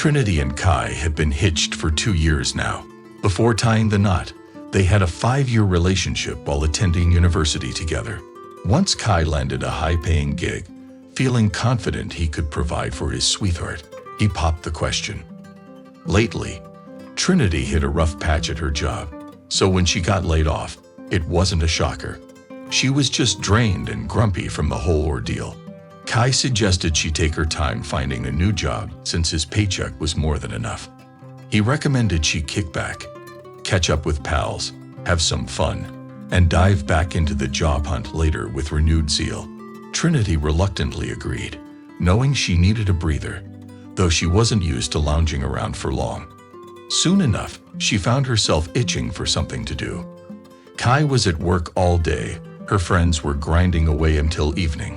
Trinity and Kai had been hitched for 2 years now. Before tying the knot, they had a 5-year relationship while attending university together. Once Kai landed a high-paying gig, feeling confident he could provide for his sweetheart, he popped the question. Lately, Trinity hit a rough patch at her job, so when she got laid off, it wasn't a shocker. She was just drained and grumpy from the whole ordeal. Kai suggested she take her time finding a new job since his paycheck was more than enough. He recommended she kick back, catch up with pals, have some fun, and dive back into the job hunt later with renewed zeal. Trinity reluctantly agreed, knowing she needed a breather, though she wasn't used to lounging around for long. Soon enough, she found herself itching for something to do. Kai was at work all day, her friends were grinding away until evening,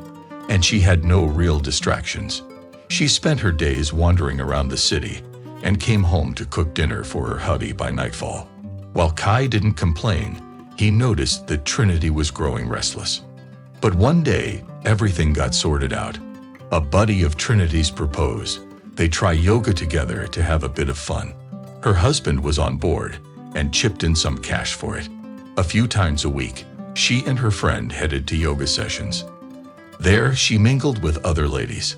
and she had no real distractions. She spent her days wandering around the city and came home to cook dinner for her hubby by nightfall. While Kai didn't complain, he noticed that Trinity was growing restless. But one day, everything got sorted out. A buddy of Trinity's proposed. They try yoga together to have a bit of fun. Her husband was on board and chipped in some cash for it. A few times a week, she and her friend headed to yoga sessions. There, she mingled with other ladies.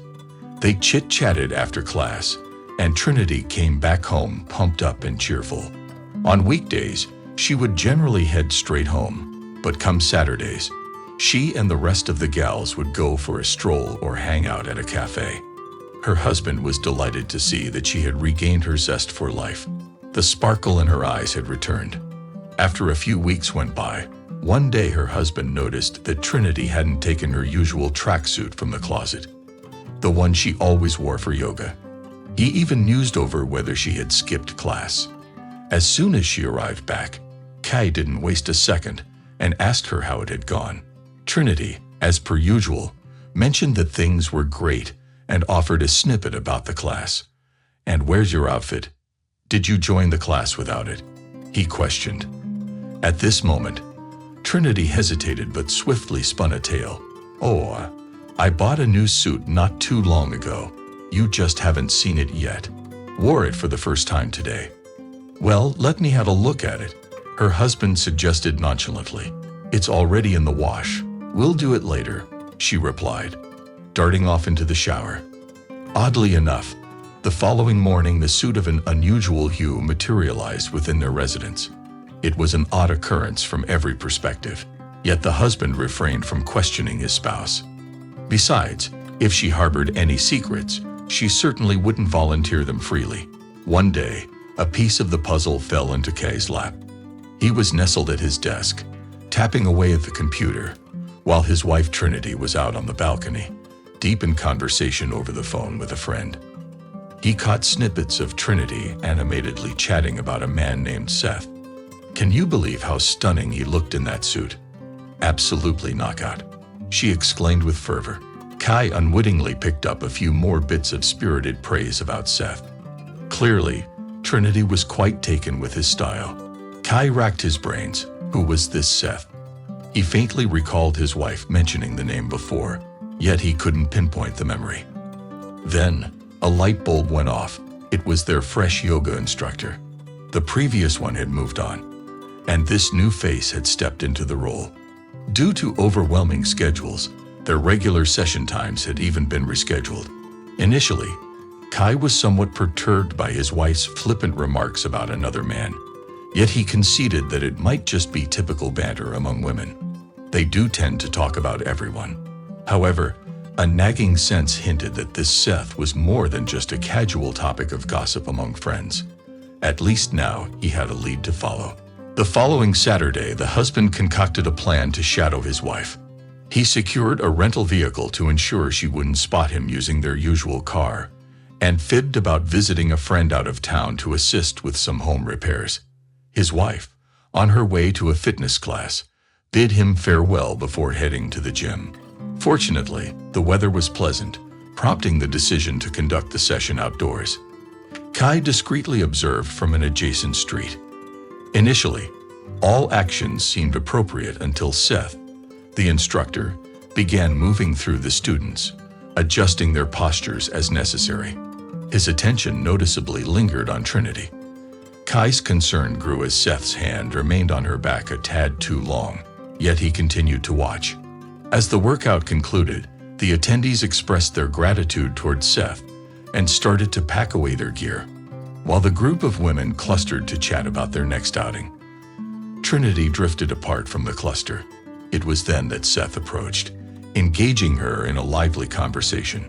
They chit-chatted after class, and Trinity came back home pumped up and cheerful. On weekdays, she would generally head straight home, but come Saturdays, she and the rest of the gals would go for a stroll or hang out at a cafe. Her husband was delighted to see that she had regained her zest for life. The sparkle in her eyes had returned. After a few weeks went by, one day her husband noticed that Trinity hadn't taken her usual tracksuit from the closet, the one she always wore for yoga. He even mused over whether she had skipped class. As soon as she arrived back, Kai didn't waste a second and asked her how it had gone. Trinity, as per usual, mentioned that things were great and offered a snippet about the class. "And where's your outfit? Did you join the class without it?" he questioned. At this moment, Trinity hesitated but swiftly spun a tale. "Oh, I bought a new suit not too long ago. You just haven't seen it yet. Wore it for the first time today." "Well, let me have a look at it," her husband suggested nonchalantly. "It's already in the wash. We'll do it later," she replied, darting off into the shower. Oddly enough, the following morning the suit of an unusual hue materialized within their residence. It was an odd occurrence from every perspective, yet the husband refrained from questioning his spouse. Besides, if she harbored any secrets, she certainly wouldn't volunteer them freely. One day, a piece of the puzzle fell into Kai's lap. He was nestled at his desk, tapping away at the computer, while his wife Trinity was out on the balcony, deep in conversation over the phone with a friend. He caught snippets of Trinity animatedly chatting about a man named Seth. "Can you believe how stunning he looked in that suit? Absolutely knockout," she exclaimed with fervor. Kai unwittingly picked up a few more bits of spirited praise about Seth. Clearly, Trinity was quite taken with his style. Kai racked his brains. Who was this Seth? He faintly recalled his wife mentioning the name before, yet he couldn't pinpoint the memory. Then, a light bulb went off. It was their fresh yoga instructor. The previous one had moved on, and this new face had stepped into the role. Due to overwhelming schedules, their regular session times had even been rescheduled. Initially, Kai was somewhat perturbed by his wife's flippant remarks about another man, yet he conceded that it might just be typical banter among women. They do tend to talk about everyone. However, a nagging sense hinted that this Seth was more than just a casual topic of gossip among friends. At least now he had a lead to follow. The following Saturday, the husband concocted a plan to shadow his wife. He secured a rental vehicle to ensure she wouldn't spot him using their usual car, and fibbed about visiting a friend out of town to assist with some home repairs. His wife, on her way to a fitness class, bid him farewell before heading to the gym. Fortunately, the weather was pleasant, prompting the decision to conduct the session outdoors. Kai discreetly observed from an adjacent street. Initially, all actions seemed appropriate until Seth, the instructor, began moving through the students, adjusting their postures as necessary. His attention noticeably lingered on Trinity. Kai's concern grew as Seth's hand remained on her back a tad too long, yet he continued to watch. As the workout concluded, the attendees expressed their gratitude towards Seth and started to pack away their gear, while the group of women clustered to chat about their next outing. Trinity drifted apart from the cluster. It was then that Seth approached, engaging her in a lively conversation.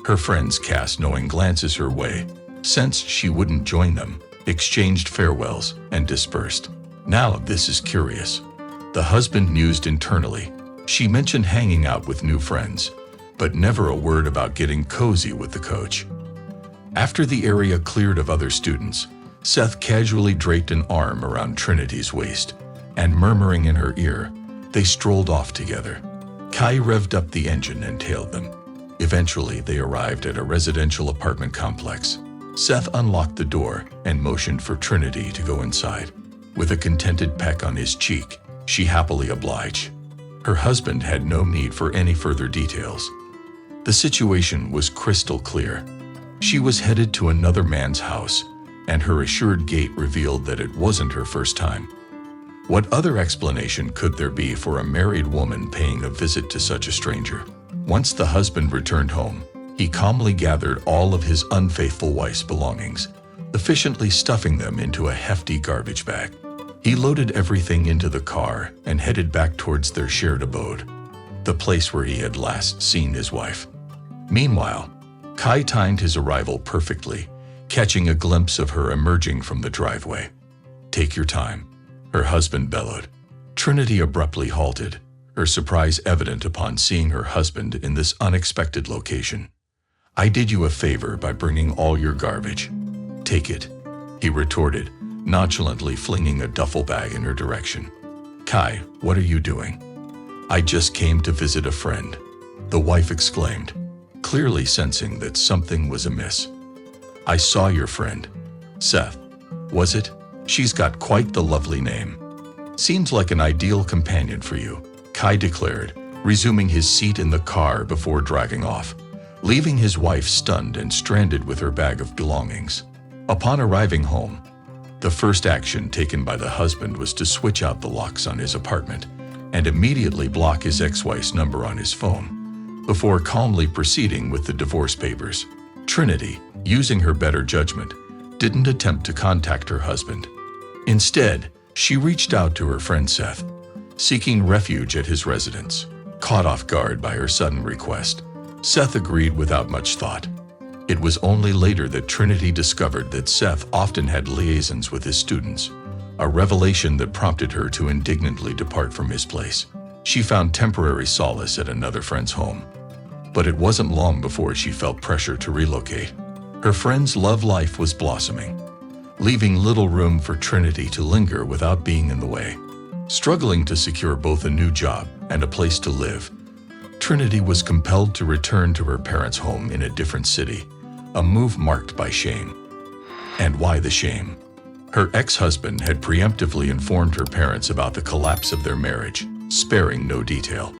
Her friends cast knowing glances her way, sensed she wouldn't join them, exchanged farewells, and dispersed. Now this is curious. The husband mused internally. She mentioned hanging out with new friends, but never a word about getting cozy with the coach. After the area cleared of other students, Seth casually draped an arm around Trinity's waist, and murmuring in her ear, they strolled off together. Kai revved up the engine and tailed them. Eventually, they arrived at a residential apartment complex. Seth unlocked the door and motioned for Trinity to go inside. With a contented peck on his cheek, she happily obliged. Her husband had no need for any further details. The situation was crystal clear. She was headed to another man's house, and her assured gait revealed that it wasn't her first time. What other explanation could there be for a married woman paying a visit to such a stranger? Once the husband returned home, he calmly gathered all of his unfaithful wife's belongings, efficiently stuffing them into a hefty garbage bag. He loaded everything into the car and headed back towards their shared abode, the place where he had last seen his wife. Meanwhile, Kai timed his arrival perfectly, catching a glimpse of her emerging from the driveway. "Take your time," her husband bellowed. Trinity abruptly halted, her surprise evident upon seeing her husband in this unexpected location. "I did you a favor by bringing all your garbage. Take it," he retorted, nonchalantly flinging a duffel bag in her direction. "Kai, what are you doing?" "I just came to visit a friend," the wife exclaimed, clearly sensing that something was amiss. "I saw your friend. Seth, was it? She's got quite the lovely name. Seems like an ideal companion for you," Kai declared, resuming his seat in the car before driving off, leaving his wife stunned and stranded with her bag of belongings. Upon arriving home, the first action taken by the husband was to switch out the locks on his apartment and immediately block his ex-wife's number on his phone, before calmly proceeding with the divorce papers. Trinity, using her better judgment, didn't attempt to contact her husband. Instead, she reached out to her friend Seth, seeking refuge at his residence. Caught off guard by her sudden request, Seth agreed without much thought. It was only later that Trinity discovered that Seth often had liaisons with his students, a revelation that prompted her to indignantly depart from his place. She found temporary solace at another friend's home, but it wasn't long before she felt pressure to relocate. Her friend's love life was blossoming, leaving little room for Trinity to linger without being in the way. Struggling to secure both a new job and a place to live, Trinity was compelled to return to her parents' home in a different city, a move marked by shame. And why the shame? Her ex-husband had preemptively informed her parents about the collapse of their marriage, sparing no detail.